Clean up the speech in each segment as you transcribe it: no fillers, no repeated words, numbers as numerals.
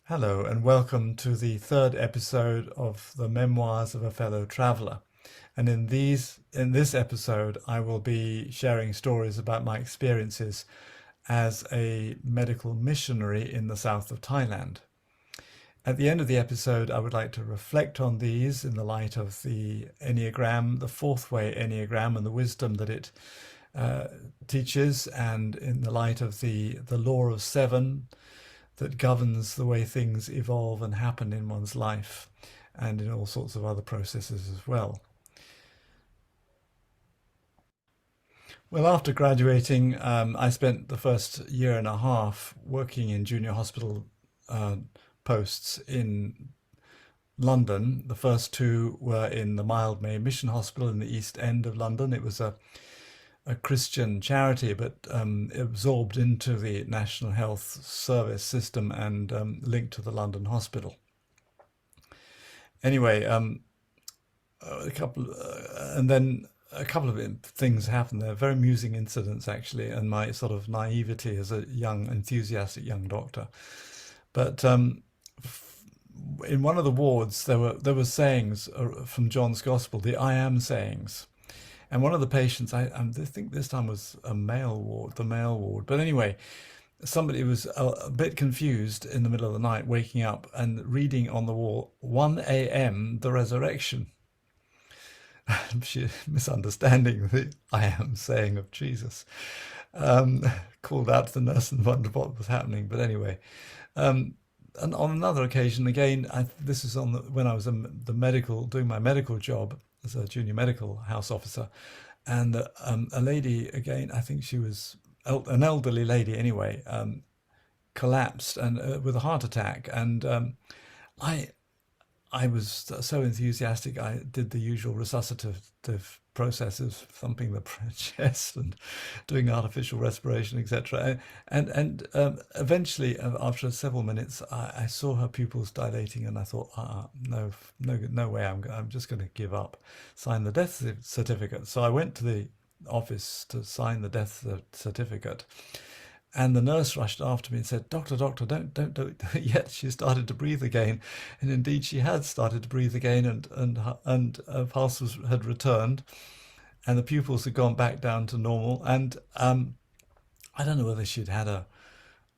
Hello and welcome to the third episode of the Memoirs of a Fellow Traveller. And in this episode, I will be sharing stories about my experiences as a medical missionary in the south of Thailand. At the end of the episode, I would like to reflect on these in the light of the Enneagram, the fourth way Enneagram, and the wisdom that it uh, teaches, and in the light of the law of seven that governs the way things evolve and happen in one's life and in all sorts of other processes as well. Well, after graduating, I spent the first year and a half working in junior hospital uh, posts in London. The first two were in the Mildmay Mission Hospital in the East End of London. It was a Christian charity, but absorbed into the National Health Service system and linked to the London Hospital. Anyway, and then a couple of things happened there, very amusing incidents actually, and my sort of naivety as a young, enthusiastic young doctor. But in one of the wards, there were sayings from John's Gospel, the I am sayings. And one of the patients, I think this time was a male ward, the male ward. But anyway, somebody was a bit confused in the middle of the night, waking up and reading on the wall, 1 a.m., the resurrection. She misunderstanding the I am saying of Jesus. Um, Called out to the nurse and wondered what was happening. But anyway, and on another occasion, again, this is when I was the medical, doing my medical job as a junior medical house officer, and a lady, again, I think she was an elderly lady anyway, collapsed and with a heart attack, and I I was so enthusiastic. I did the usual resuscitative processes, thumping the chest and doing artificial respiration, etc. And eventually, after several minutes, I saw her pupils dilating, and I thought, no, no, no way! I'm just going to give up. Sign the death certificate. So I went to the office to sign the death certificate. And the nurse rushed after me and said, "Doctor, doctor, don't." Yet she started to breathe again, and indeed she had started to breathe again, and pulse had returned, and the pupils had gone back down to normal. And I don't know whether she'd had a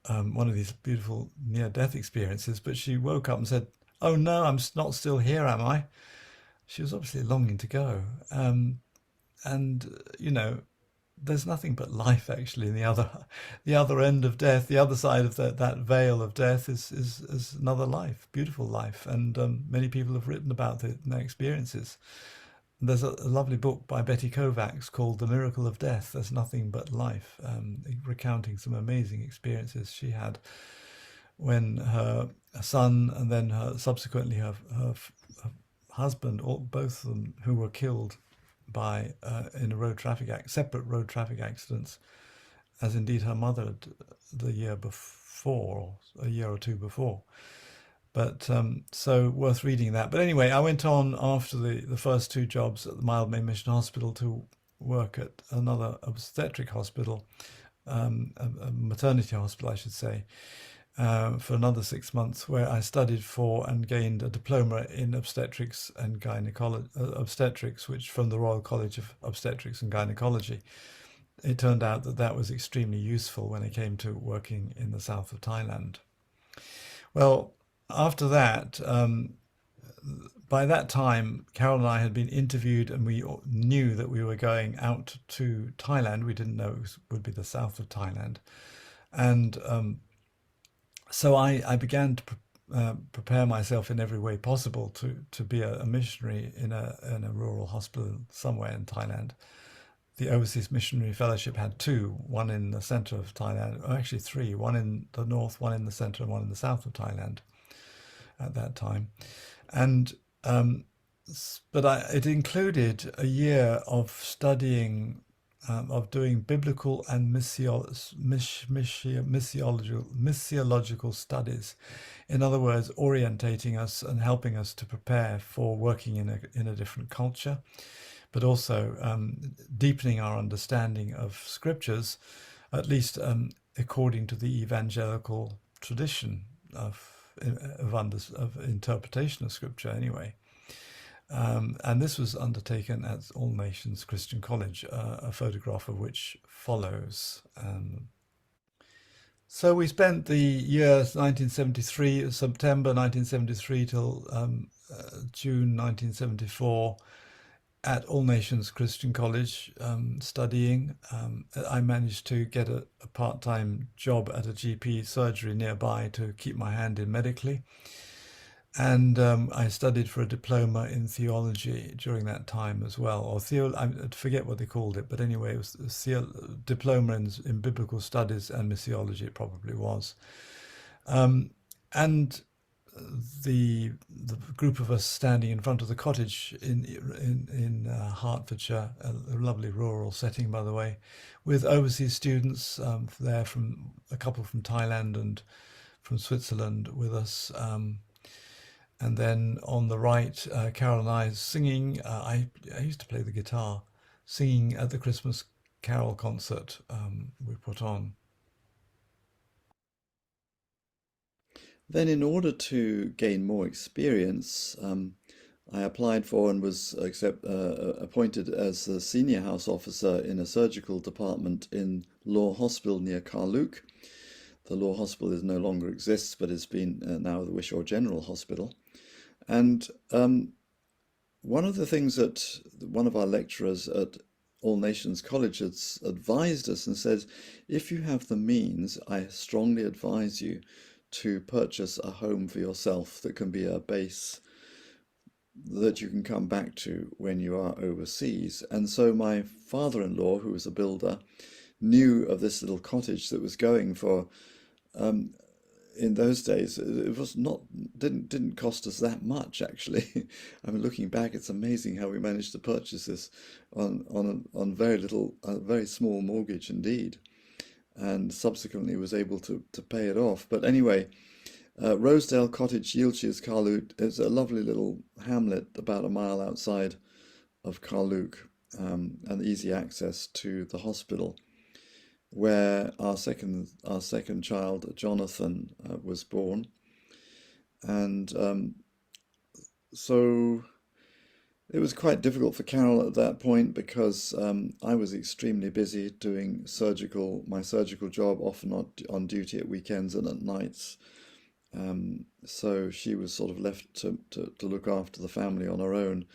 one of these beautiful near-death experiences, but she woke up and said, "Oh no, I'm not still here, am I?" She was obviously longing to go, and there's nothing but life actually in the other end of death. The other side of that veil of death is another life, beautiful life, and many people have written about their experiences. There's a lovely book by Betty Kovacs called The Miracle of Death. There's nothing but life, recounting some amazing experiences she had when her son and then subsequently her husband, both of them, who were killed by in a separate road traffic accidents, as indeed her mother had the year before, or a year or two before. But so worth reading that. But anyway, I went on after the first two jobs at the Mildmay Mission Hospital to work at another obstetric hospital, a maternity hospital, I should say, for another 6 months, where I studied for and gained a diploma in obstetrics and gynecology, obstetrics, which from the Royal College of Obstetrics and Gynecology. It turned out that was extremely useful when it came to working in the south of Thailand. Well, after that, by that time, Carol and I had been interviewed, and we knew that we were going out to Thailand. We didn't know it would be the south of Thailand, and so I began to prepare myself in every way possible to be a missionary in a rural hospital somewhere in Thailand. The Overseas Missionary Fellowship had two, one in the center of Thailand, or actually three, one in the north, one in the center, and one in the south of Thailand at that time. And it included a year of studying, of doing biblical and missiological studies. In other words, orientating us and helping us to prepare for working in a different culture, but also deepening our understanding of scriptures, at least according to the evangelical tradition of of interpretation of scripture anyway. And this was undertaken at All Nations Christian College, a photograph of which follows. So we spent the years 1973, September 1973 till June 1974 at All Nations Christian College studying. I managed to get a part-time job at a GP surgery nearby to keep my hand in medically. And I studied for a diploma in theology during that time as well, or I forget what they called it, but anyway, it was a diploma in biblical studies and missiology. It probably was, and the group of us standing in front of the cottage in Hertfordshire, a lovely rural setting, by the way, with overseas students there, from a couple from Thailand and from Switzerland with us. And then on the right, Carol and I singing. I used to play the guitar, singing at the Christmas Carol concert we put on. Then, in order to gain more experience, I applied for and was appointed as a senior house officer in a surgical department in Law Hospital near Carluke. The Law Hospital no longer exists, but has been now the Wishaw General Hospital. And one of the things that one of our lecturers at All Nations College has advised us and says, if you have the means, I strongly advise you to purchase a home for yourself that can be a base that you can come back to when you are overseas. And so my father-in-law, who was a builder, knew of this little cottage that was going for in those days, it was not didn't cost us that much, actually. I mean, looking back, it's amazing how we managed to purchase this on very little, a very small mortgage indeed, and subsequently was able to pay it off. But anyway, Rosedale Cottage, Yilches, Carluke, is a lovely little hamlet about a mile outside of Carluke, and easy access to the hospital, where our second child, Jonathan, was born. And so it was quite difficult for Carol at that point, because I was extremely busy doing my surgical job, often on duty at weekends and at nights. So she was sort of left to look after the family on her own.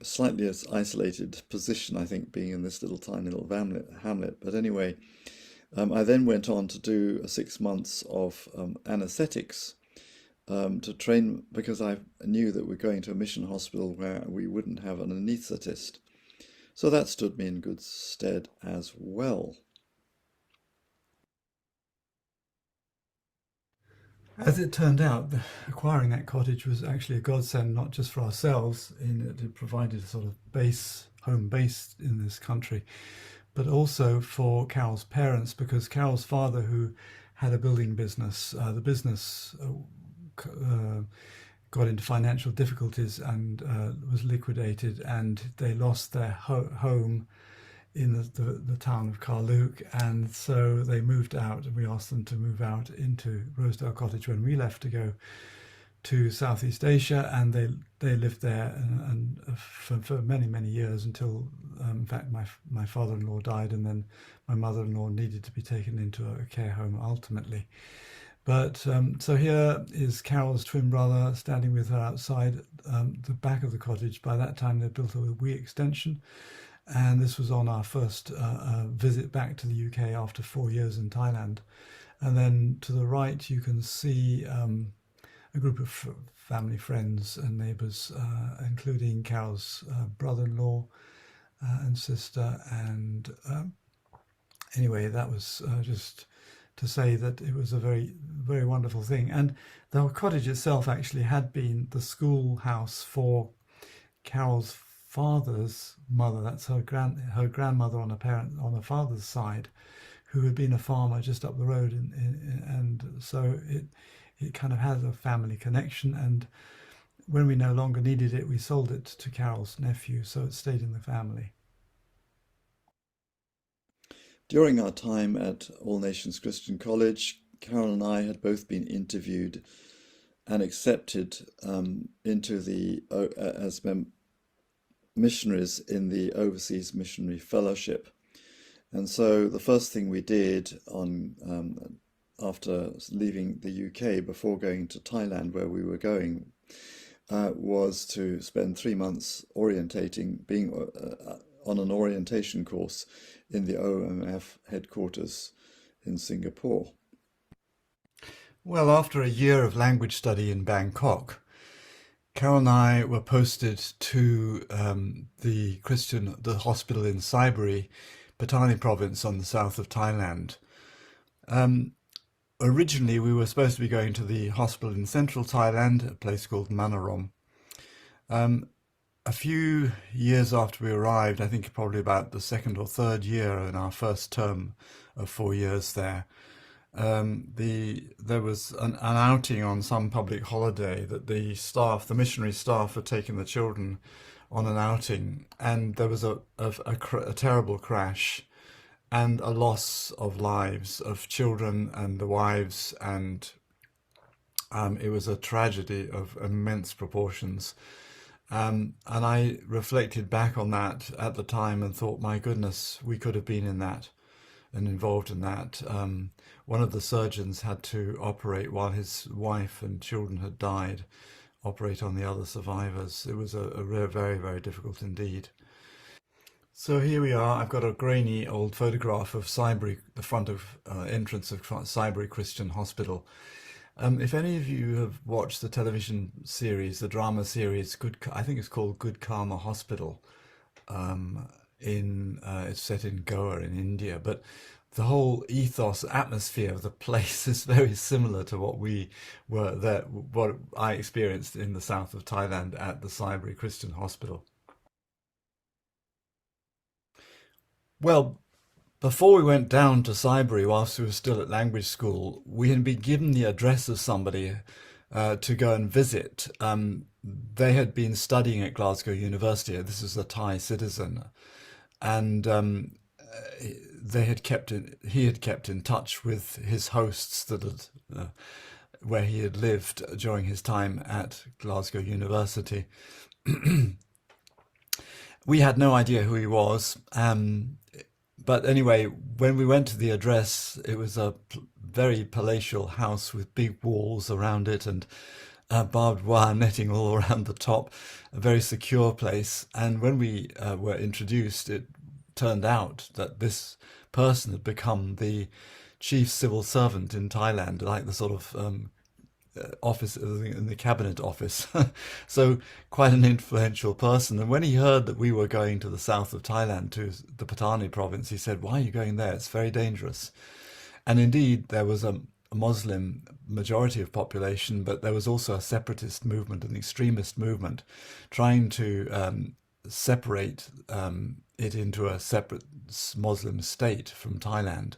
Slightly as isolated position, I think, being in this tiny little hamlet. But anyway, I then went on to do 6 months of anesthetics to train, because I knew that we're going to a mission hospital where we wouldn't have an anaesthetist. So that stood me in good stead as well. As it turned out, acquiring that cottage was actually a godsend, not just for ourselves, in that it provided a sort of home base in this country, but also for Carol's parents, because Carol's father, who had a building business, the business got into financial difficulties and was liquidated, and they lost their home in the town of Carluke, and so they moved out, and we asked them to move out into Rosedale Cottage when we left to go to Southeast Asia, and they lived there and for many years, until in fact my father-in-law died, and then my mother-in-law needed to be taken into a care home ultimately. But so here is Carol's twin brother standing with her outside the back of the cottage. By that time they'd built a wee extension, and this was on our first visit back to the UK after 4 years in Thailand. And then to the right you can see a group of family, friends and neighbours, including Carol's brother-in-law and sister. And anyway, that was just to say that it was a very wonderful thing. And the cottage itself actually had been the schoolhouse for Carol's father's mother. That's her grandmother on her father's side, who had been a farmer just up the road, and so it kind of has a family connection. And when we no longer needed it, we sold it to Carol's nephew, so it stayed in the family. During our time at All Nations Christian College, Carol and I had both been interviewed and accepted into the as missionaries in the Overseas Missionary Fellowship. And so the first thing we did on after leaving the UK before going to Thailand, where we were going, was to spend 3 months orientating, being on an orientation course in the OMF headquarters in Singapore. Well, after a year of language study in Bangkok, Carol and I were posted to the hospital in Saiburi, Pattani Province on the south of Thailand. Um, Originally, we were supposed to be going to the hospital in central Thailand, a place called Manarom. Um, a few years after we arrived, I think probably about the second or third year in our first term of 4 years there, there was an outing on some public holiday that the missionary staff had taken the children on an outing, and there was a terrible crash and a loss of lives of children and the wives, and it was a tragedy of immense proportions. And I reflected back on that at the time and thought, my goodness, we could have been in that and involved in that. One of the surgeons had to operate while his wife and children had died, operate on the other survivors. It was very, very difficult indeed. So here we are. I've got a grainy old photograph of Saiburi, the front of entrance of Saiburi Christian Hospital. If any of you have watched the television series, the drama series, I think it's called Good Karma Hospital. It's set in Goa in India, but the whole ethos, atmosphere of the place is very similar to what I experienced in the south of Thailand at the Saiburi Christian Hospital. Well, before we went down to Saiburi, whilst we were still at language school, we had been given the address of somebody to go and visit. They had been studying at Glasgow University. This is a Thai citizen, and he had kept in touch with his hosts where he had lived during his time at Glasgow University. We had no idea who he was. But anyway, when we went to the address, it was a very palatial house with big walls around it and barbed wire netting all around the top, a very secure place. And when we were introduced, it turned out that this person had become the chief civil servant in Thailand, like the sort of office in the cabinet office. So quite an influential person. And when he heard that we were going to the south of Thailand, to the Pattani province, he said, "Why are you going there? It's very dangerous." And indeed, there was a Muslim majority of population, but there was also a separatist movement, an extremist movement, trying to separate it into a separate Muslim state from Thailand.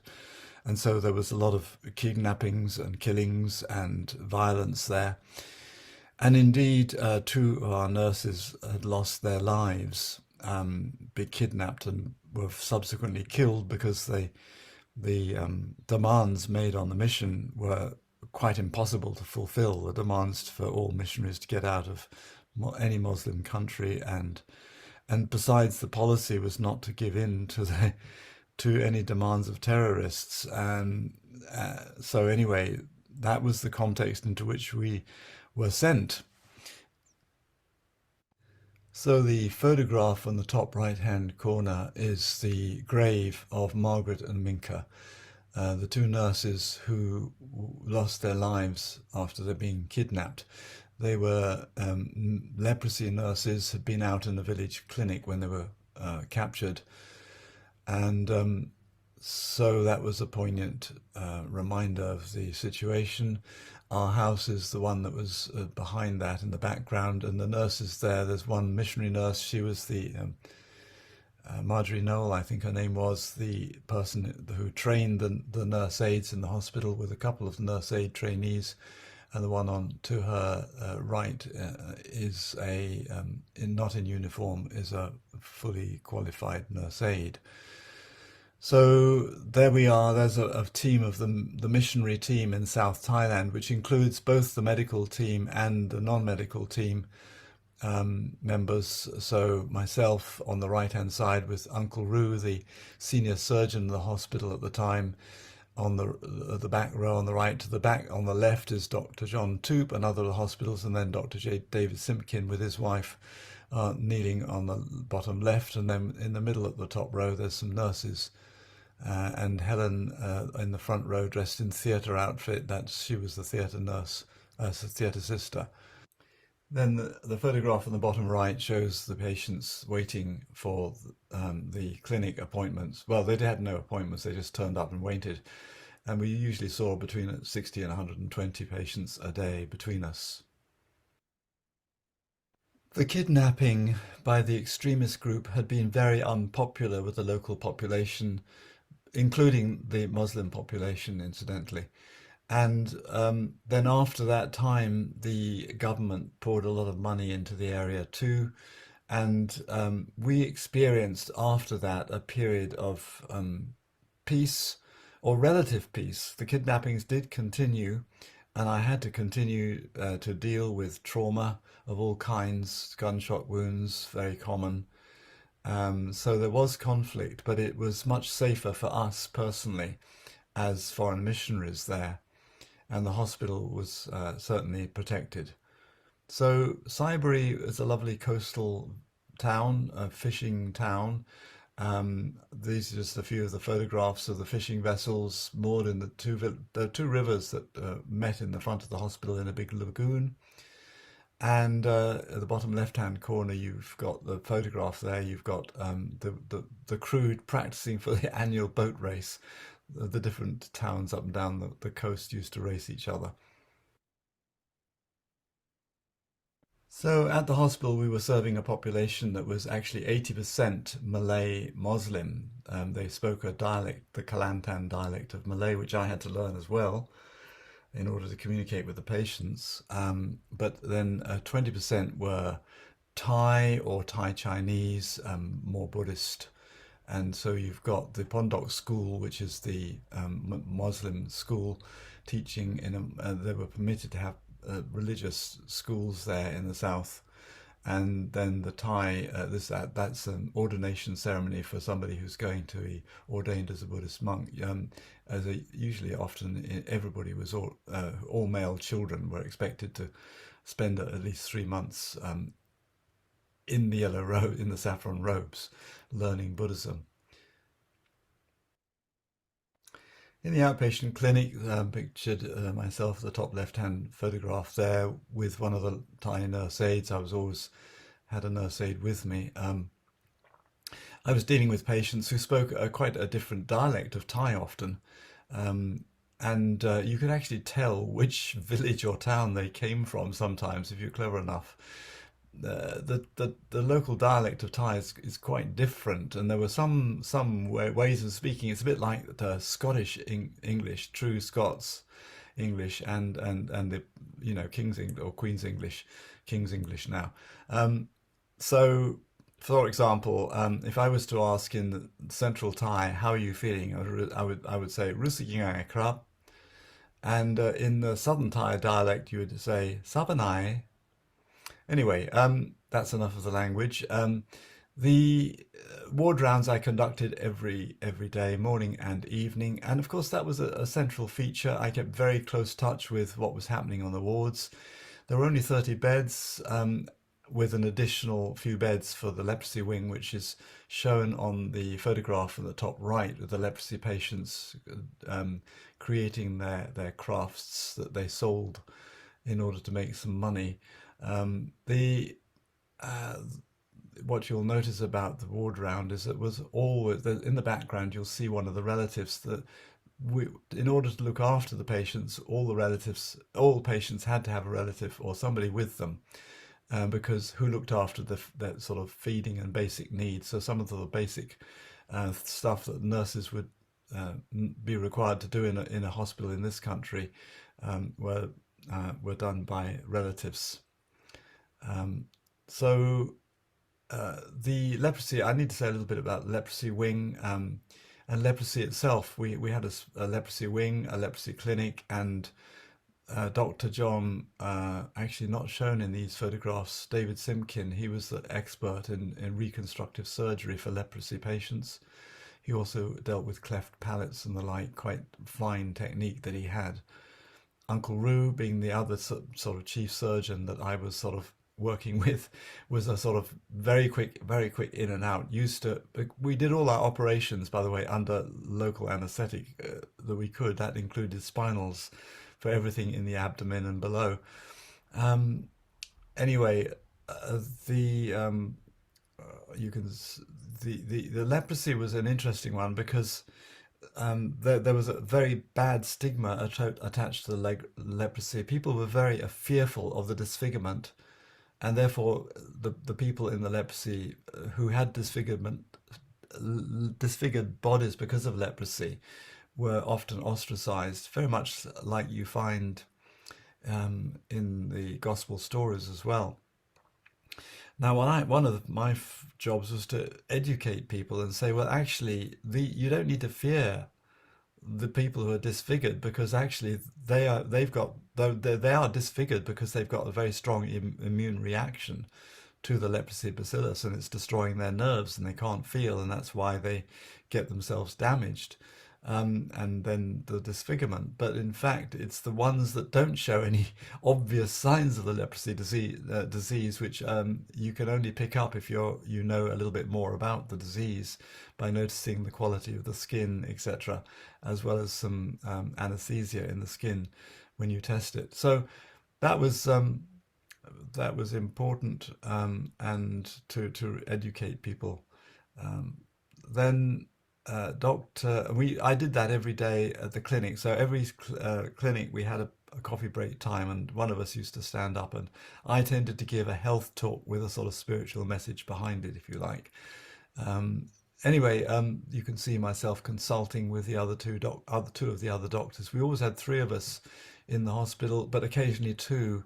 And so there was a lot of kidnappings and killings and violence there. And indeed, two of our nurses had lost their lives, been kidnapped and were subsequently killed because the demands made on the mission were quite impossible to fulfill. The demands for all missionaries to get out of any Muslim country, and besides, the policy was not to give in to any demands of terrorists. And so anyway, that was the context into which we were sent. So the photograph on the top right-hand corner is the grave of Margaret and Minka, the two nurses who lost their lives after they'd been kidnapped. They were leprosy nurses, had been out in a village clinic when they were captured. And so that was a poignant reminder of the situation. Our house is the one that was behind that in the background, and the nurses there, there's one missionary nurse. She was the Marjorie Noel, I think her name was, the person who trained the nurse aides in the hospital, with a couple of nurse aide trainees. And the one on to her right is not in uniform, is a fully qualified nurse aide. So there we are. There's a team of the missionary team in South Thailand, which includes both the medical team and the non-medical team members. So myself on the right-hand side with Uncle Roo, the senior surgeon in the hospital at the time, on the back row on the right. To the back on the left is Dr. John Toop and other hospitals, and then Dr. David Simpkin with his wife kneeling on the bottom left, and then in the middle at the top row there's some nurses and Helen in the front row dressed in theatre outfit. That she was the theatre nurse, theatre sister. Then the photograph on the bottom right shows the patients waiting for the clinic appointments. Well, they had no appointments, they just turned up and waited. And we usually saw between 60 and 120 patients a day between us. The kidnapping by the extremist group had been very unpopular with the local population, including the Muslim population, incidentally. And then after that time, the government poured a lot of money into the area too. And we experienced after that a period of peace or relative peace. The kidnappings did continue, and I had to continue to deal with trauma of all kinds, gunshot wounds, very common. So there was conflict, but it was much safer for us personally as foreign missionaries there, and the hospital was certainly protected. So Saiburi is a lovely coastal town, a fishing town. These are just a few of the photographs of the fishing vessels moored in the two rivers that met in the front of the hospital in a big lagoon. And at the bottom left-hand corner, you've got the photograph there. You've got the crew practicing for the annual boat race. The different towns up and down the coast used to race each other. So at the hospital, we were serving a population that was actually 80% Malay Muslim. They spoke a dialect, the Kelantan dialect of Malay, which I had to learn as well in order to communicate with the patients. But then 20% were Thai or Thai Chinese, more Buddhist. And so you've got the Pondok school, which is the Muslim school teaching they were permitted to have religious schools there in the south. And then the Thai, that's an ordination ceremony for somebody who's going to be ordained as a Buddhist monk. Usually, often, everybody was all male children were expected to spend at least 3 months in the yellow robe, in the saffron robes, learning Buddhism. In the outpatient clinic, pictured myself, the top left-hand photograph there, with one of the Thai nurse aides. I was always had a nurse aide with me. I was dealing with patients who spoke quite a different dialect of Thai often, um, and you could actually tell which village or town they came from sometimes if you're clever enough. The local dialect of Thai is quite different, and there were some ways of speaking. It's a bit like the Scottish English, true Scots English, and the King's English or Queen's English, King's English now. So, for example, if I was to ask in the Central Thai, "How are you feeling?" I would say "รู้สึกยังไงครับ," and in the Southern Thai dialect, you would say "sabanai." Anyway, that's enough of the language. The ward rounds I conducted every day, morning and evening, and of course that was a central feature. I kept very close touch with what was happening on the wards. There were only 30 beds, with an additional few beds for the leprosy wing, which is shown on the photograph in the top right, with the leprosy patients creating their crafts that they sold in order to make some money. The What you'll notice about the ward round is it was always in the background. You'll see one of the relatives that in order to look after the patients, all patients had to have a relative or somebody with them, because who looked after that sort of feeding and basic needs. So some of the basic stuff that nurses would be required to do in a hospital in this country were done by relatives. So the leprosy, I need to say a little bit about the leprosy wing. And leprosy itself, we had a leprosy wing, a leprosy clinic, and Dr. John, actually not shown in these photographs, David Simkin, he was the expert in reconstructive surgery for leprosy patients. He also dealt with cleft palates and the like, quite fine technique that he had. Uncle Roo, being the other sort of chief surgeon that I was sort of working with, was a sort of very quick in and out. Used to, we did all our operations, by the way, under local anesthetic that we could. That included spinals for everything in the abdomen and below. Um, anyway, the you can the leprosy was an interesting one because there was a very bad stigma attached to the leprosy. People were very fearful of the disfigurement, and therefore the people in the leprosy who had disfigured bodies because of leprosy were often ostracized, very much like you find in the gospel stories as well. Now, one of my jobs was to educate people and say, well, actually, you don't need to fear the people who are disfigured because actually they are disfigured because they've got a very strong immune reaction to the leprosy bacillus, and it's destroying their nerves and they can't feel, and that's why they get themselves damaged. And then the disfigurement. But in fact, it's the ones that don't show any obvious signs of the leprosy disease, which you can only pick up if you know a little bit more about the disease by noticing the quality of the skin, etc., as well as some anesthesia in the skin when you test it. So that was important, and to educate people. Then doctor, I did that every day at the clinic. So every clinic we had a coffee break time, and one of us used to stand up, and I tended to give a health talk with a sort of spiritual message behind it, if you like. Um, anyway, you can see myself consulting with the other two of the other doctors. We always had three of us in the hospital, but occasionally two.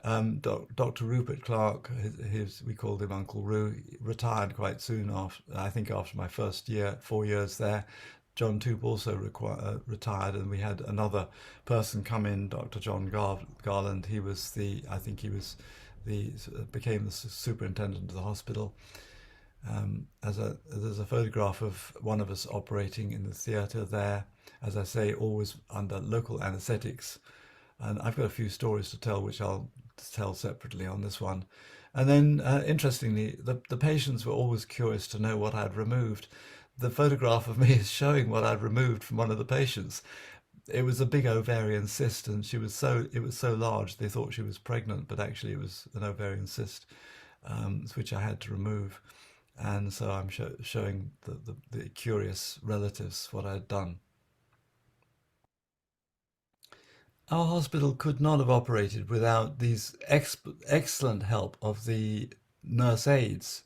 Dr. Rupert Clark, we called him Uncle Roo, retired quite soon after, I think after my first year, 4 years there. John Toop also retired, and we had another person come in, Dr. John Garland. I think he was became the superintendent of the hospital. There's a photograph of one of us operating in the theatre there, as I say, always under local anaesthetics. And I've got a few stories to tell, which I'll tell separately on this one. And then, interestingly, the patients were always curious to know what I'd removed. The photograph of me is showing what I'd removed from one of the patients. It was a big ovarian cyst, and it was so large they thought she was pregnant, but actually it was an ovarian cyst, which I had to remove. And so I'm showing the curious relatives what I'd done. Our hospital could not have operated without these excellent help of the nurse aides,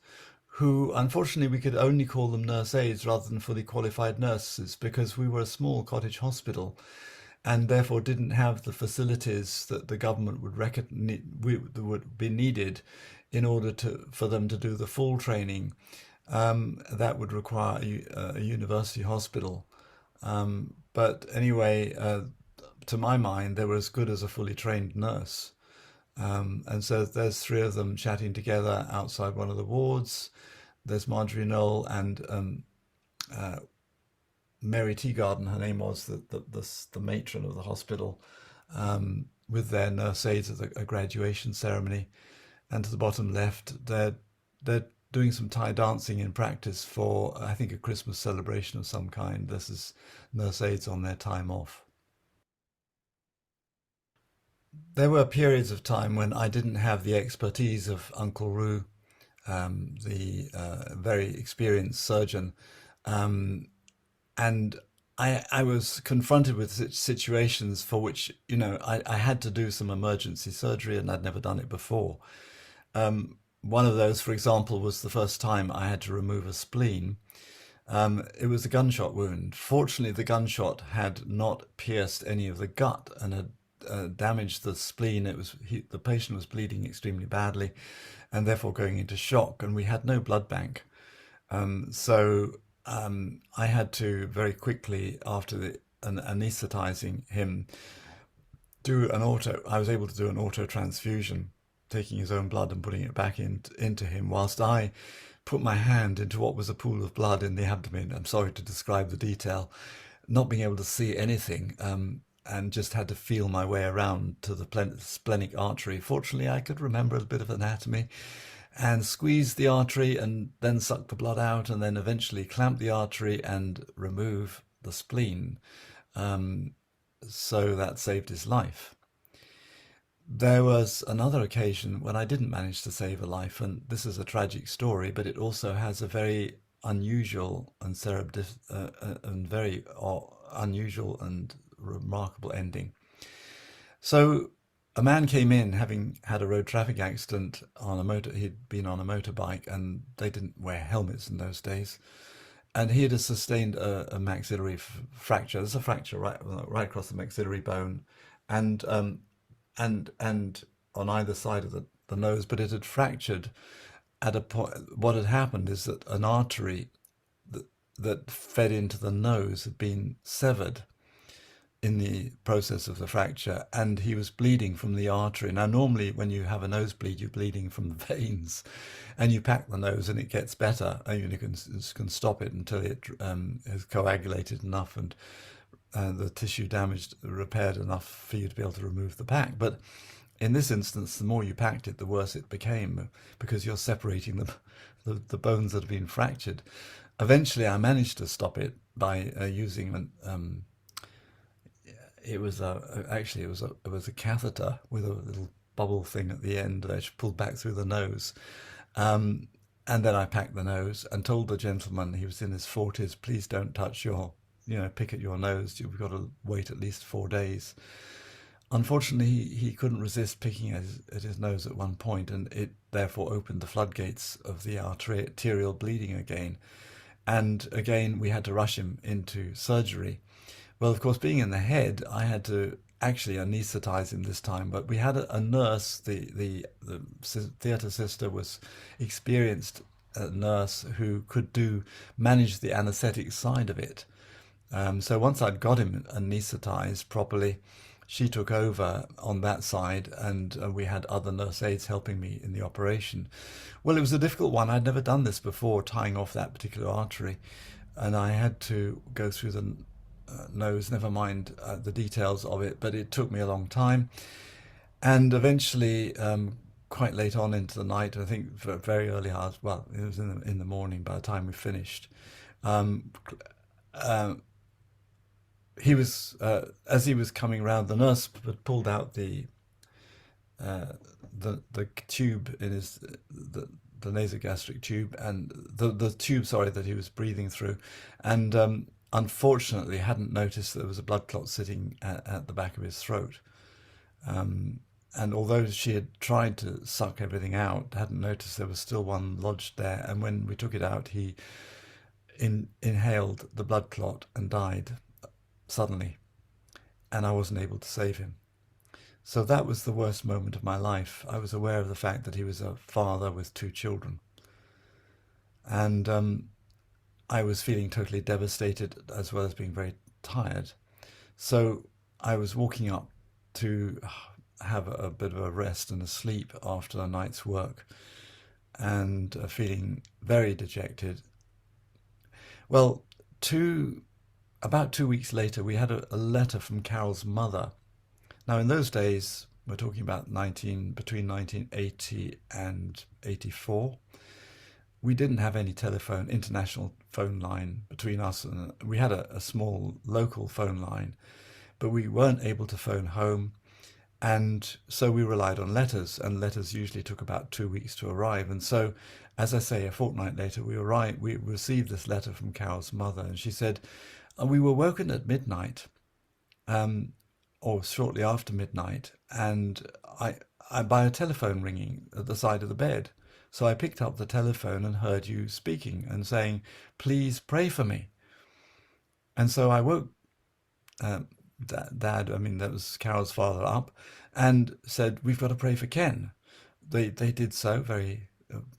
who unfortunately we could only call them nurse aides rather than fully qualified nurses because we were a small cottage hospital and therefore didn't have the facilities that the government would be needed in order for them to do the full training. That would require a university hospital. But anyway, to my mind, they were as good as a fully trained nurse. And so there's three of them chatting together outside one of the wards. There's Marjorie Knoll and Mary Teagarden, her name was, the matron of the hospital, with their nurse aides at a graduation ceremony. And to the bottom left, they're doing some Thai dancing in practice for, I think, a Christmas celebration of some kind. This is nurse aides on their time off. There were periods of time when I didn't have the expertise of Uncle Roo, the very experienced surgeon, um, and I was confronted with situations for which, I had to do some emergency surgery, and I'd never done it before. One of those, for example, was the first time I had to remove a spleen. It was a gunshot wound. Fortunately, the gunshot had not pierced any of the gut and had damaged the spleen. The patient was bleeding extremely badly, and therefore going into shock. And we had no blood bank, so I had to very quickly, after anesthetizing him, do an auto. I was able to do an auto transfusion, taking his own blood and putting it back into him, whilst I put my hand into what was a pool of blood in the abdomen. I'm sorry to describe the detail, not being able to see anything, and just had to feel my way around to the splenic artery. Fortunately, I could remember a bit of anatomy and squeeze the artery and then suck the blood out and then eventually clamp the artery and remove the spleen. So that saved his life. There was another occasion when I didn't manage to save a life, and this is a tragic story, but it also has a very unusual and very unusual and remarkable ending. So a man came in having had a road traffic accident on a motor. He'd been on a motorbike, and they didn't wear helmets in those days. And he had sustained a maxillary fracture. There's a fracture right across the maxillary bone, and and on either side of the nose, but it had fractured at a point. What had happened is that an artery that fed into the nose had been severed in the process of the fracture, and he was bleeding from the artery. Now, normally when you have a nosebleed, you're bleeding from the veins, and you pack the nose and it gets better, and you can stop it until it has coagulated enough and the tissue damaged, repaired enough for you to be able to remove the pack. But in this instance, the more you packed it, the worse it became, because you're separating the bones that have been fractured. Eventually, I managed to stop it by using it was it was a catheter with a little bubble thing at the end that pulled back through the nose. And then I packed the nose and told the gentleman, he was in his 40s, please don't touch pick at your nose. You've got to wait at least 4 days. Unfortunately, he couldn't resist picking at his nose at one point, and it therefore opened the floodgates of the arterial bleeding again. And again, we had to rush him into surgery. Well, of course, being in the head, I had to actually anesthetize him this time, but we had a nurse, the theatre sister was experienced nurse who could manage the anesthetic side of it. So once I'd got him anesthetized properly, she took over on that side, and we had other nurse aides helping me in the operation. Well, it was a difficult one. I'd never done this before, tying off that particular artery, and I had to go through the nose, never mind the details of it, but it took me a long time. And eventually, quite late on into the night, I think for very early hours, well, it was in the morning by the time we finished, um, uh, he was as he was coming round, the nurse had pulled out uh, the tube in the nasogastric tube, and the tube, sorry, that he was breathing through, and unfortunately hadn't noticed that there was a blood clot sitting at the back of his throat. And although she had tried to suck everything out, hadn't noticed there was still one lodged there. And when we took it out, he inhaled the blood clot and died suddenly, and I wasn't able to save him. So that was the worst moment of my life. I was aware of the fact that he was a father with 2 children, and I was feeling totally devastated as well as being very tired. So I was walking up to have a bit of a rest and a sleep after a night's work, and feeling very dejected. Well, about 2 weeks later, we had a letter from Carol's mother. Now, in those days, we're talking about between 1980 and 84. We didn't have any international phone line between us, and we had a small local phone line, but we weren't able to phone home. And so we relied on letters, and letters usually took about 2 weeks to arrive. And so, as I say, a fortnight later, we received this letter from Carol's mother, and she said, we were woken at midnight, or shortly after midnight, and I by a telephone ringing at the side of the bed. So I picked up the telephone and heard you speaking and saying, please pray for me. And so I woke Dad, I mean, that was Carol's father, up and said, we've got to pray for Ken. They did so very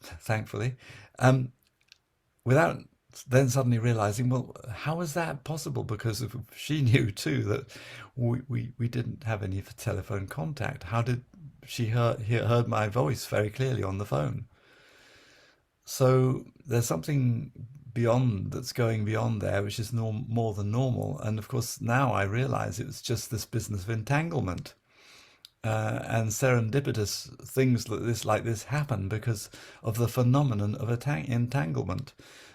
thankfully. Without then suddenly realizing, well, how is that possible? Because she knew too that we didn't have any telephone contact. How did she heard my voice very clearly on the phone? So there's something beyond that's going beyond there, which is more than normal. And of course, now I realize it was just this business of entanglement. And serendipitous things like this happen because of the phenomenon of entanglement.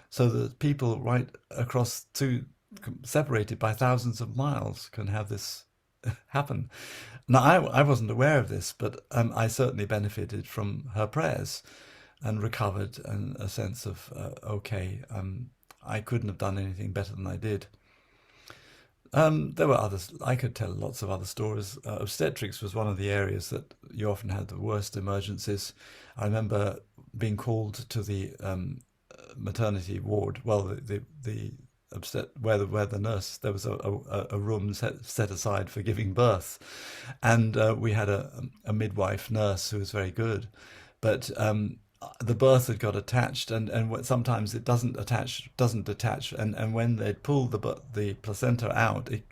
So that people right across two, separated by thousands of miles, can have this happen. Now, I wasn't aware of this, but I certainly benefited from her prayers and recovered a sense of, okay, I couldn't have done anything better than I did. There were others. I could tell lots of other stories. Obstetrics was one of the areas that you often had the worst emergencies. I remember being called to the maternity ward. Well, the where the nurse, there was a room set aside for giving birth, and we had a midwife nurse who was very good, but the birth had got attached, and sometimes it doesn't detach, and when they pulled the placenta out, it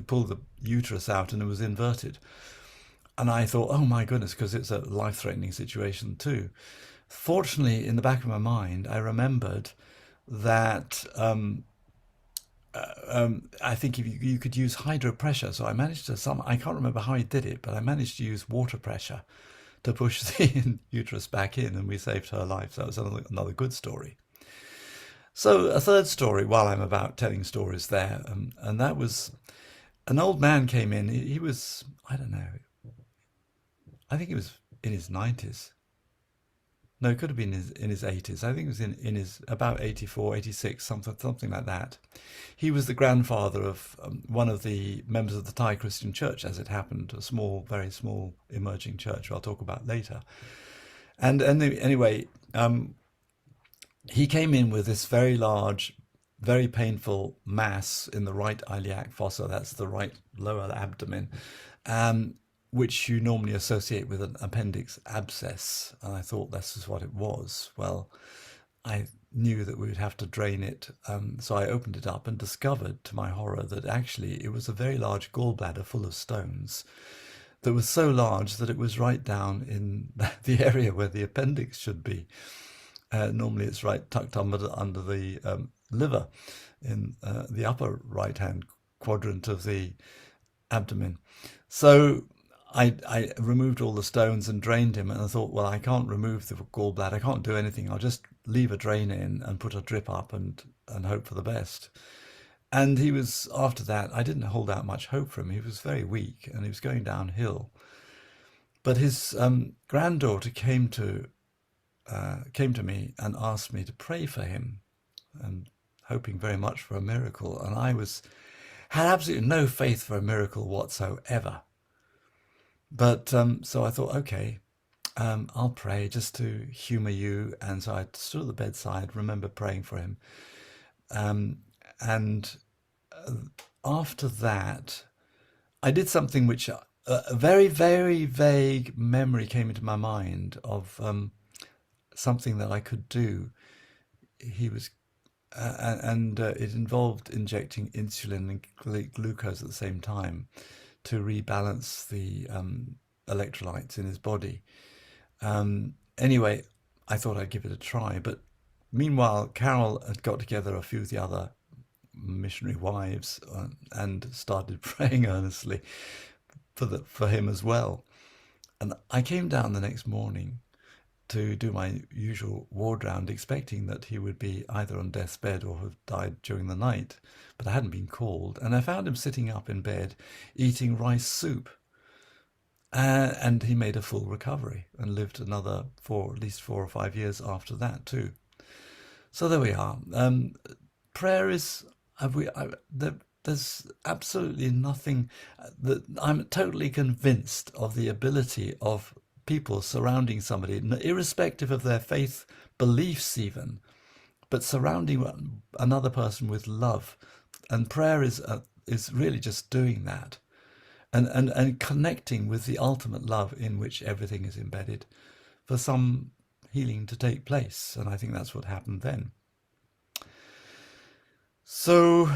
pulled the uterus out, and it was inverted. And I thought, oh my goodness, because it's a life-threatening situation too. Fortunately, in the back of my mind, I remembered that I think if you could use hydropressure. So I managed to I can't remember how I did it, but I managed to use water pressure to push the uterus back in, and we saved her life. So that was another good story. So a third story, while I'm about telling stories there, and that was an old man came in. He was, I don't know, I think he was in his 90s. No, it could have been in his 80s. I think it was in his about 84, 86, something like that. He was the grandfather of one of the members of the Thai Christian church, as it happened, a small, very small emerging church I'll talk about later. And anyway, he came in with this very large, very painful mass in the right iliac fossa, that's the right lower abdomen, which you normally associate with an appendix abscess. And I thought this is what it was. Well, I knew that we would have to drain it. So I opened it up and discovered, to my horror, that actually it was a very large gallbladder full of stones that was so large that it was right down in the area where the appendix should be. Normally it's right tucked under the liver in the upper right-hand quadrant of the abdomen. So I removed all the stones and drained him, and I thought, well, I can't remove the gallbladder, I can't do anything, I'll just leave a drain in and put a drip up and hope for the best. And he was, after that, I didn't hold out much hope for him. He was very weak and he was going downhill. But his granddaughter came to me and asked me to pray for him, and hoping very much for a miracle. And I had absolutely no faith for a miracle whatsoever. But so I thought, okay, I'll pray just to humor you. And so I stood at the bedside, remember praying for him. And after that, I did something which a very, very vague memory came into my mind of something that I could do. He was, and it involved injecting insulin and glucose at the same time to rebalance the electrolytes in his body. Anyway, I thought I'd give it a try. But meanwhile, Carol had got together a few of the other missionary wives and started praying earnestly for him as well. And I came down the next morning to do my usual ward round, expecting that he would be either on death's bed or have died during the night, but I hadn't been called. And I found him sitting up in bed eating rice soup. And he made a full recovery and lived another at least 4 or 5 years after that too. So there we are. Prayer is, there's absolutely nothing that I'm totally convinced of the ability of people surrounding somebody, irrespective of their faith beliefs even, but surrounding another person with love. And prayer is really just doing that and connecting with the ultimate love in which everything is embedded for some healing to take place. And I think that's what happened then. So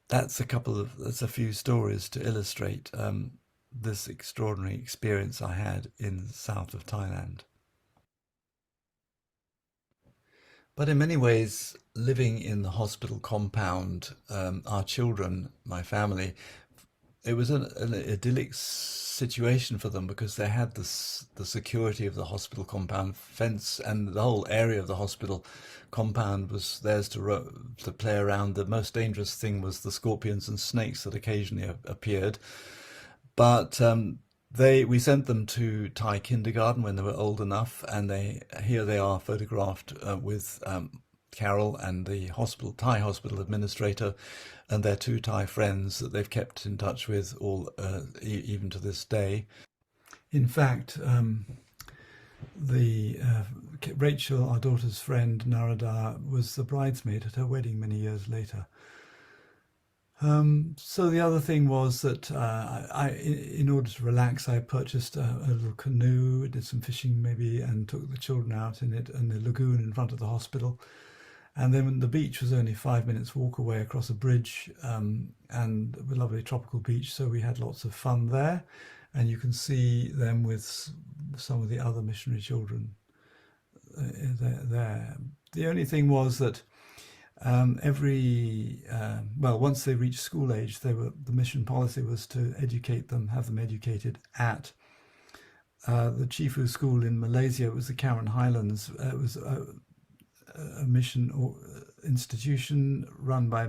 that's a few stories to illustrate this extraordinary experience I had in the south of Thailand. But in many ways, living in the hospital compound, our children, my family, it was an idyllic situation for them because they had the security of the hospital compound fence, and the whole area of the hospital compound was theirs to play around. The most dangerous thing was the scorpions and snakes that occasionally appeared. But we sent them to Thai kindergarten when they were old enough, and here they are photographed with Carol and the Thai hospital administrator, and their two Thai friends that they've kept in touch with all even to this day. In fact, the Rachel, our daughter's friend, Narada, was the bridesmaid at her wedding many years later. So the other thing was that in order to relax, I purchased a little canoe, did some fishing maybe, and took the children out in it, and the lagoon in front of the hospital. And then the beach was only 5 minutes walk away across a bridge, and a lovely tropical beach. So we had lots of fun there, and you can see them with some of the other missionary children there. The only thing was that once they reached school age, the mission policy was to educate them, have them educated at the Chifu school in Malaysia. It was the Karen Highlands. It was a mission or institution run by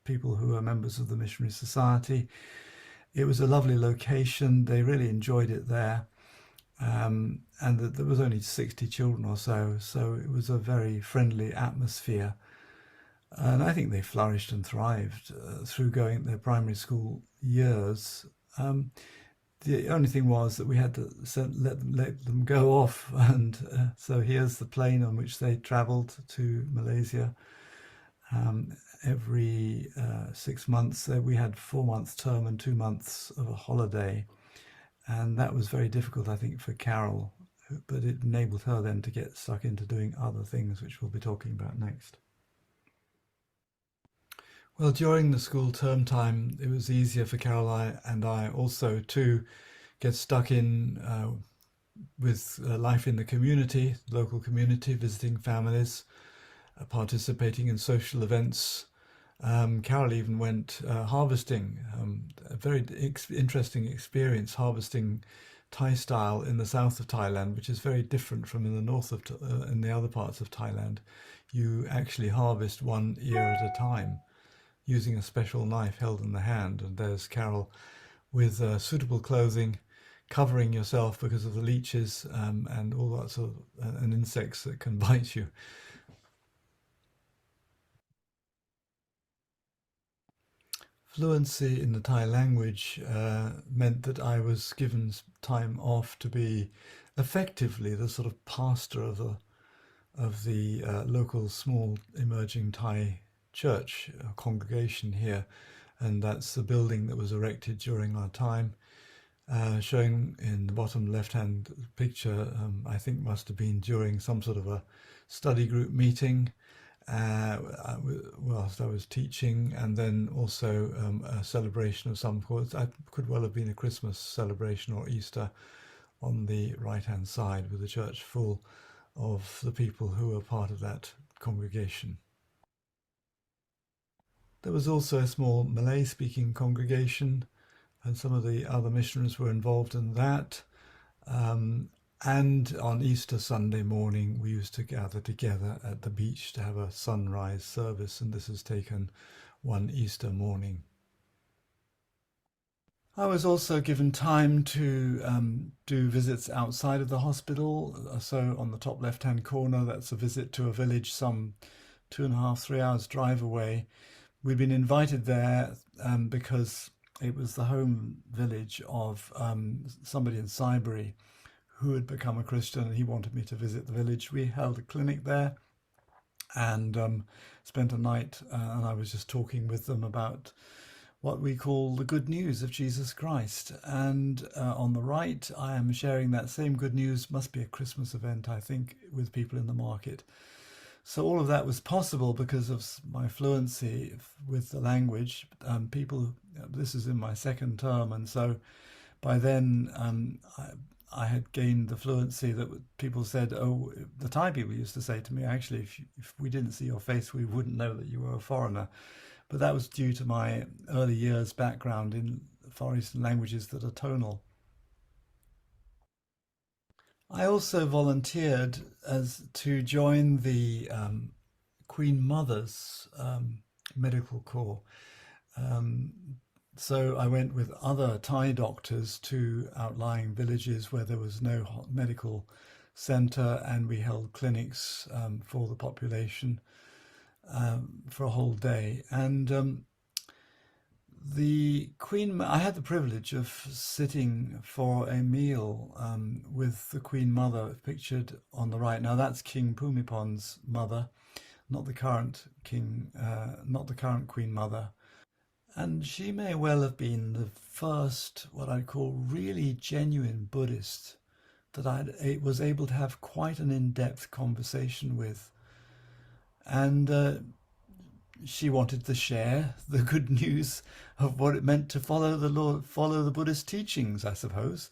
people who are members of the Missionary Society. It was a lovely location. They really enjoyed it there. And there was only 60 children or so, so it was a very friendly atmosphere. And I think they flourished and thrived through going their primary school years. The only thing was that we had to let them go off, and so here's the plane on which they travelled to Malaysia. Every 6 months, we had 4 months term and 2 months of a holiday, and that was very difficult, I think, for Carol, but it enabled her then to get stuck into doing other things, which we'll be talking about next. Well, during the school term time, it was easier for Caroline and I also to get stuck in with life in the community, local community, visiting families, participating in social events. Carol even went harvesting, a very interesting experience harvesting Thai style in the south of Thailand, which is very different from in the north of in the other parts of Thailand. You actually harvest one ear at a time using a special knife held in the hand. And there's Carol with suitable clothing, covering yourself because of the leeches and all that sort of and insects that can bite you. Fluency in the Thai language meant that I was given time off to be effectively the sort of pastor of the local small emerging Thai church congregation here, and that's the building that was erected during our time. Showing in the bottom left-hand picture, I think must have been during some sort of a study group meeting whilst I was teaching, and then also a celebration of some sort. It could well have been a Christmas celebration or Easter on the right-hand side, with the church full of the people who were part of that congregation. There was also a small Malay-speaking congregation, and some of the other missionaries were involved in that. And on Easter Sunday morning, we used to gather together at the beach to have a sunrise service, and this has taken one Easter morning. I was also given time to do visits outside of the hospital. So on the top left-hand corner, that's a visit to a village some 2.5, 3 hours drive away. We'd been invited there because it was the home village of somebody in Saiburi who had become a Christian, and he wanted me to visit the village. We held a clinic there and spent a night, and I was just talking with them about what we call the good news of Jesus Christ. And on the right, I am sharing that same good news, must be a Christmas event, I think, with people in the market. So all of that was possible because of my fluency with the language. People, this is in my second term, and so by then I had gained the fluency that people said, oh, the Thai people used to say to me, actually, if we didn't see your face, we wouldn't know that you were a foreigner. But that was due to my early years background in Far Eastern languages that are tonal. I also volunteered as to join the Queen Mother's medical corps. Um, so I went with other Thai doctors to outlying villages where there was no medical centre, and we held clinics for the population for a whole day. And I had the privilege of sitting for a meal with the Queen Mother pictured on the right. Now that's King Bhumipon's mother, not the current king, not the current Queen Mother. And she may well have been the first, what I'd call really genuine Buddhist that I was able to have quite an in-depth conversation with. And she wanted to share the good news of what it meant to follow the Lord, follow the Buddhist teachings, I suppose.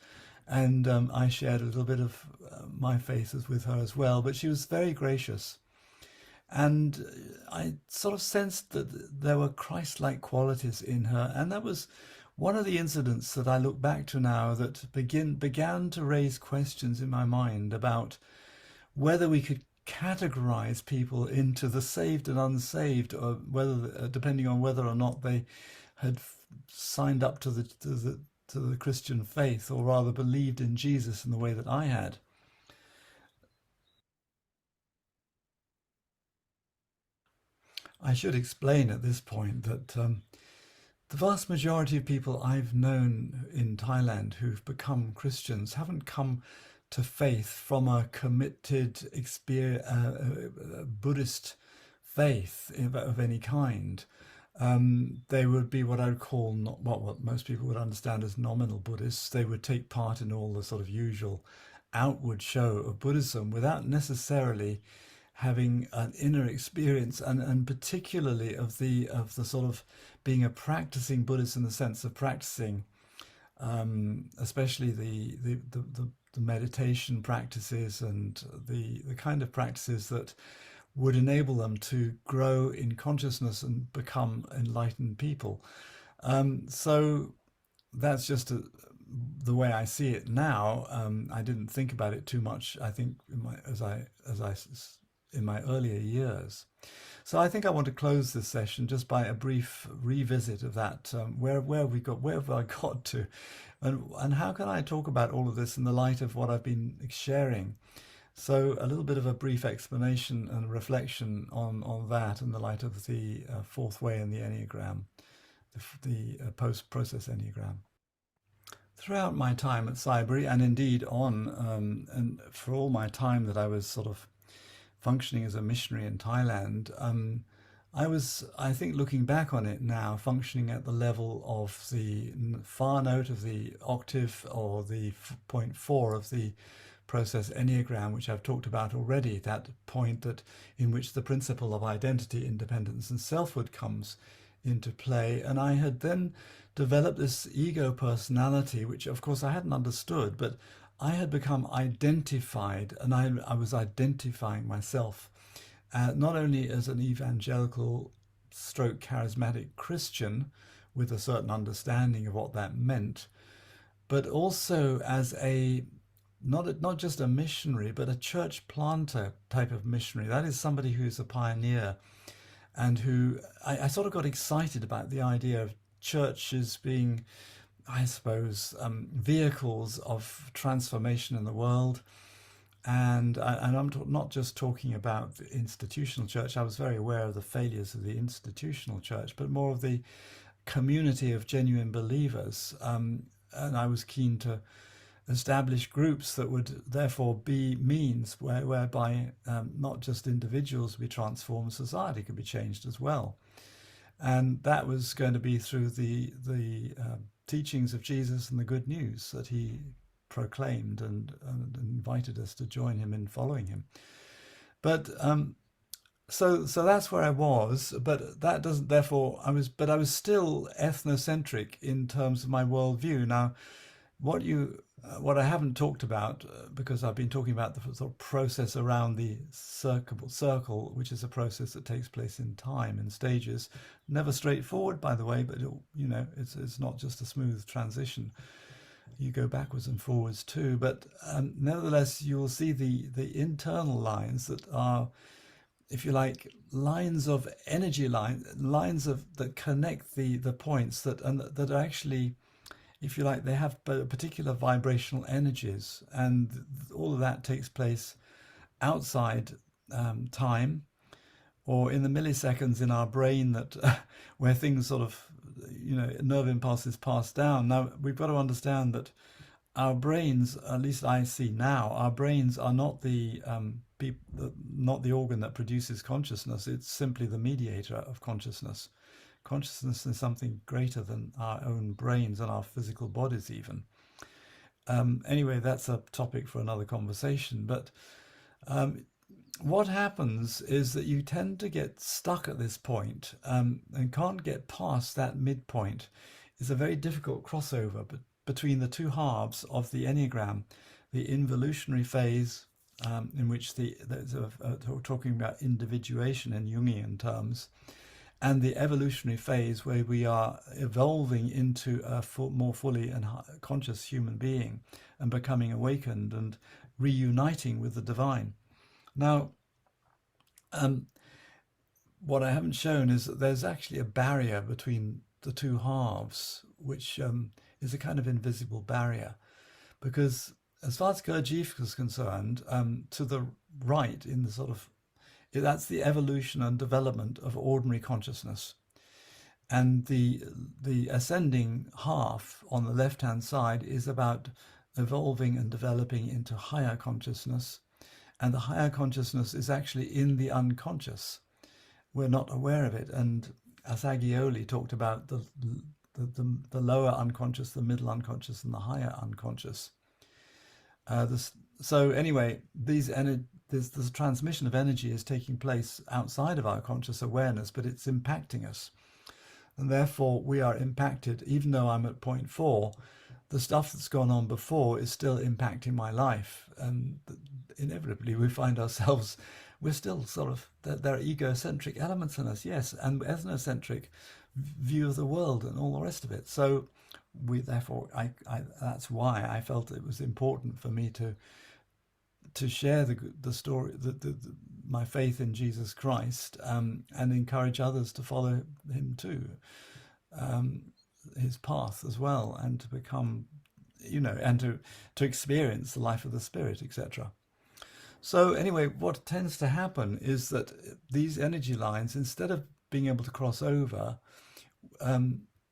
And I shared a little bit of my faith with her as well. But she was very gracious. And I sort of sensed that there were Christ-like qualities in her. And that was one of the incidents that I look back to now that began to raise questions in my mind about whether we could categorize people into the saved and unsaved, or whether, depending on whether or not they had signed up to the Christian faith, or rather believed in Jesus in the way that I had. I should explain at this point that the vast majority of people I've known in Thailand who've become Christians haven't come to faith from a committed Buddhist faith of any kind. They would be what I would call not what most people would understand as nominal Buddhists. They would take part in all the sort of usual outward show of Buddhism without necessarily having an inner experience, and particularly of the sort of being a practicing Buddhist in the sense of practicing especially the meditation practices and the kind of practices that would enable them to grow in consciousness and become enlightened people. So that's just the way I see it now. I didn't think about it too much, I think, in my earlier years. So I think I want to close this session just by a brief revisit of that. Where have I got to, and how can I talk about all of this in the light of what I've been sharing? So a little bit of a brief explanation and reflection on that in the light of the fourth way in the Enneagram, the post-process Enneagram. Throughout my time at Saiburi, and indeed and for all my time that I was sort of functioning as a missionary in Thailand, I think, looking back on it now, functioning at the level of the far note of the octave, or the point four of the process Enneagram, which I've talked about already, that point in which the principle of identity, independence, and selfhood comes into play. And I had then developed this ego personality, which of course I hadn't understood, but I had become identified, and I was identifying myself not only as an evangelical stroke charismatic Christian with a certain understanding of what that meant, but also as a not just a missionary, but a church planter type of missionary. That is somebody who's a pioneer, and who I sort of got excited about the idea of churches being, I suppose, vehicles of transformation in the world. And I'm not just talking about the institutional church. I was very aware of the failures of the institutional church, but more of the community of genuine believers. And I was keen to establish groups that would therefore be means whereby not just individuals would be transformed, society could be changed as well. And that was going to be through the teachings of Jesus and the good news that he proclaimed, and invited us to join him in following him. But so that's where I was, but that doesn't therefore I was still ethnocentric in terms of my worldview. Now, what I haven't talked about because I've been talking about the sort of process around the circle, which is a process that takes place in time in stages, never straightforward, by the way, but it's not just a smooth transition. You go backwards and forwards too, but nevertheless, you'll see the internal lines that are, if you like, lines of energy lines of that connect the points that are actually, if you like, they have particular vibrational energies, and all of that takes place outside time or in the milliseconds in our brain that where things sort of, nerve impulses pass down. Now we've got to understand that our brains, at least I see now, our brains are not not the organ that produces consciousness. It's simply the mediator of consciousness. Consciousness is something greater than our own brains and our physical bodies, even. Anyway, that's a topic for another conversation. But what happens is that you tend to get stuck at this point and can't get past that midpoint. It's a very difficult crossover between the two halves of the Enneagram, the involutionary phase, in which talking about individuation in Jungian terms, and the evolutionary phase where we are evolving into a more fully and conscious human being and becoming awakened and reuniting with the divine. Now, what I haven't shown is that there's actually a barrier between the two halves, which is a kind of invisible barrier, because as far as Gurdjieff is concerned, to the right in the sort of, that's the evolution and development of ordinary consciousness. And the ascending half on the left-hand side is about evolving and developing into higher consciousness. And the higher consciousness is actually in the unconscious. We're not aware of it. And Asagioli talked about the lower unconscious, the middle unconscious, and the higher unconscious. So anyway, this transmission of energy is taking place outside of our conscious awareness, but it's impacting us. And therefore we are impacted. Even though I'm at point 4, the stuff that's gone on before is still impacting my life. And inevitably we find ourselves, we're still sort of, there are egocentric elements in us, yes, and ethnocentric view of the world and all the rest of it. So therefore, that's why I felt it was important for me to share the story, my faith in Jesus Christ, and encourage others to follow him too, his path as well, and to become, and to experience the life of the Spirit, etc. So anyway, what tends to happen is that these energy lines, instead of being able to cross over,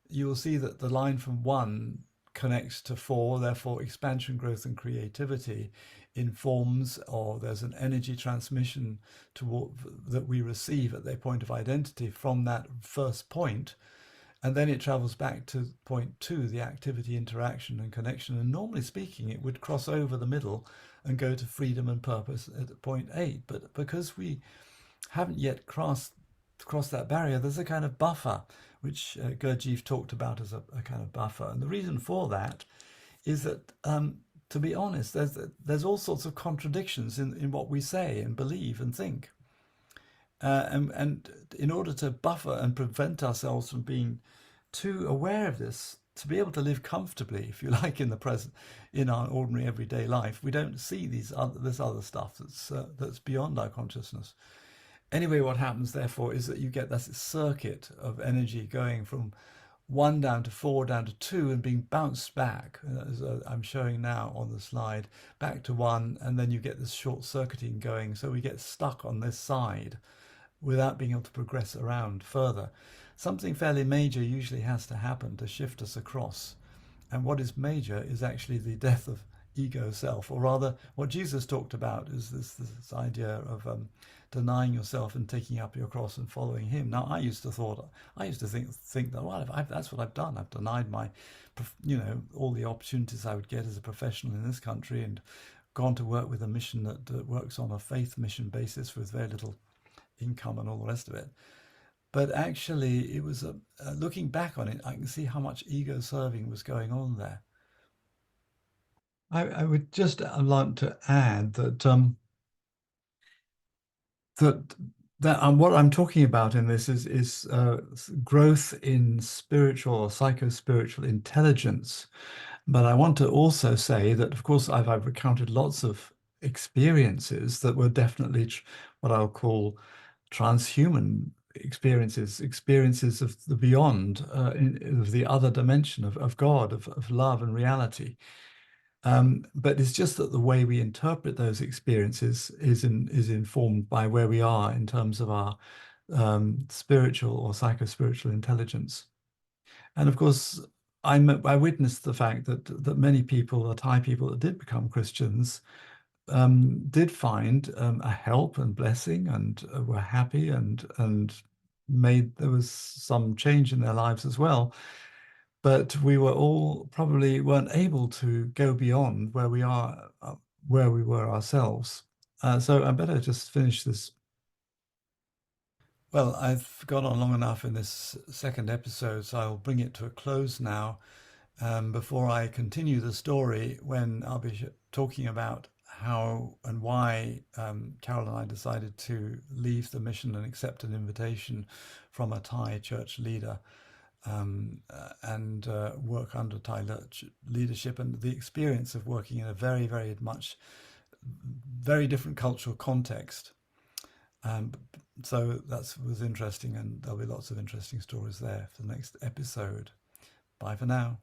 you will see that the line from 1 connects to 4, therefore expansion, growth, and creativity informs, or there's an energy transmission that we receive at their point of identity from that first point, and then it travels back to point 2, the activity, interaction, and connection. And normally speaking, it would cross over the middle and go to freedom and purpose at point 8. But because we haven't yet crossed that barrier, there's a kind of buffer, which Gurdjieff talked about as a kind of buffer. And the reason for that is that, to be honest, there's all sorts of contradictions in what we say and believe and think. And in order to buffer and prevent ourselves from being too aware of this, to be able to live comfortably, if you like, in the present, in our ordinary everyday life, we don't see this other stuff that's beyond our consciousness. Anyway, what happens, therefore, is that you get this circuit of energy going from 1 down to 4, down to 2, and being bounced back, as I'm showing now on the slide, back to 1, and then you get this short circuiting going, so we get stuck on this side without being able to progress around further. Something fairly major usually has to happen to shift us across. And what is major is actually the death of ego self, or rather what Jesus talked about is this idea of denying yourself and taking up your cross and following him. Now I used to think that, well, that's what I've done. I've denied my all the opportunities I would get as a professional in this country, and gone to work with a mission that works on a faith mission basis with very little income and all the rest of it. But actually, it was looking back on it, I can see how much ego serving was going on there. I would just like to add that what I'm talking about in this is growth in spiritual or psycho-spiritual intelligence. But I want to also say that, of course, I've recounted lots of experiences that were definitely what I'll call transhuman experiences, experiences of the beyond, of the other dimension of God, of love and reality. But it's just that the way we interpret those experiences is informed by where we are in terms of our spiritual or psycho-spiritual intelligence. And of course, I witnessed the fact that many people, the Thai people that did become Christians, did find a help and blessing, and were happy, and made there was some change in their lives as well. But we were all probably weren't able to go beyond where we are, where we were ourselves. So I better just finish this. Well, I've gone on long enough in this second episode, so I'll bring it to a close now. Before I continue the story, when I'll be talking about how and why Carol and I decided to leave the mission and accept an invitation from a Thai church leader, and work under Thai leadership, and the experience of working in a very, very much, very different cultural context. Um, so that was interesting, and there'll be lots of interesting stories there for the next episode. Bye for now.